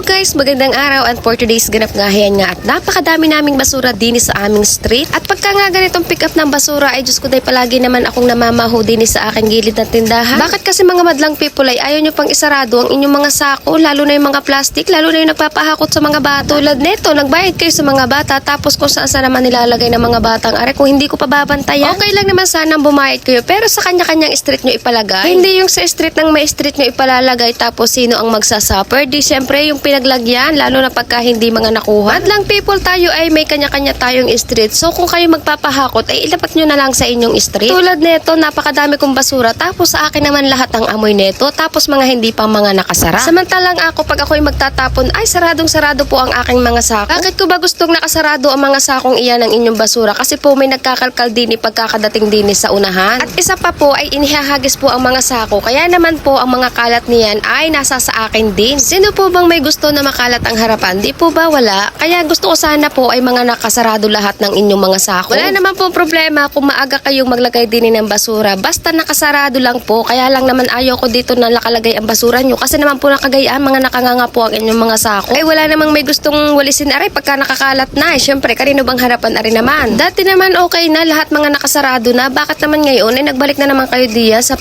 Hello guys, magandang araw at for today's ganap nga at napakadami naming basura din sa aming street. At pagka nga ganitong pick up ng basura ay Diyos ko day palagi naman akong namamaho din sa aking gilid ng tindahan. Bakit kasi mga madlang people ay ayaw nyo pang isarado ang inyong mga sako, lalo na yung mga plastic, lalo na yung nagpapahakot sa mga bata. Tulad neto, nagbayad kayo sa mga bata tapos kung saan naman nilalagay ng mga batang are kung hindi ko pa babantayan. Okay lang naman sanang bumayad kayo pero sa kanya-kanyang street nyo ipalagay. Hindi yung sa street ng may street nyo ipalalagay tapos sino ang magsasuffer. Di syempre yung pinaglagyan, lalo na pagka hindi mga nakuha. Madlang people tayo ay may kanya-kanya tayong street. So kung kayo magpapahakot ay ilapat nyo na lang sa inyong street. Tulad neto, napakadami kong basura tapos sa akin naman lahat ang amoy neto tapos mga hindi pa mga nakasara. Samantalang ako pag ako'y magtatapon ay saradong-sarado po ang aking mga sako. Bakit ko ba gustong nakasarado ang mga sakong iyan ng inyong basura? Kasi po may nagkakalkal din pagkakadating din sa unahan. At isa pa po ay inihahagis po ang mga sako. Kaya naman po ang mga kalat niyan ay nasa sa akin din. Sino po bang may gusto na makalat ang harapan? Di po ba wala? Kaya gusto ko sana po ay mga nakasarado lahat ng inyong mga sako. Wala naman po problema kung maaga kayong maglagay din ng basura. Basta nakasarado lang po. Kaya lang naman ayaw ko dito na nakalagay ang basura nyo. Kasi naman po nakagayaan, mga nakanganga po ang inyong mga sako. Ay wala namang may gustong walisin aray pagka nakakalat na. Siyempre, kanino bang harapan aray naman? Dati naman okay na, lahat mga nakasarado na. Bakit naman ngayon ay nagbalik na naman kayo diya sa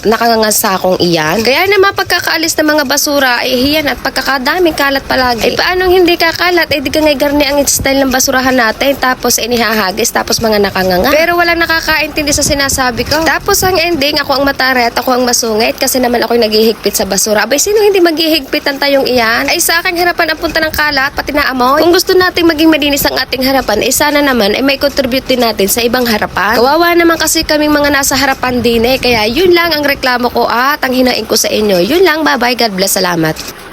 nakangangas sakong iyan? Kaya naman pagkakaalis ng mga basura ay hiyan at pagkakadaming kalat palagi. Ay paanong hindi kakalat? Ay di ka ngay garni ang style ng basurahan natin. Tapos inihahagis, tapos mga nakanganga. Pero walang nakakaintindi sa sinasabi ko. Tapos ang ending, ako ang matare at ako ang masungit kasi naman ako'y naghihigpit sa basura. Abay, sino hindi maghihigpitan tayong iyan? Ay sa aking harapan ang punta ng kalat, pati na amoy. Kung gusto nating maging malinis ang ating harapan, ay sana naman ay may contribute din natin sa ibang harapan. Kawawa naman kasi kaming mga nasa harapan din eh. Kaya yun lang ang reklamo ko at ang hinaing ko sa inyo. Yun lang, bye bye, God bless, salamat.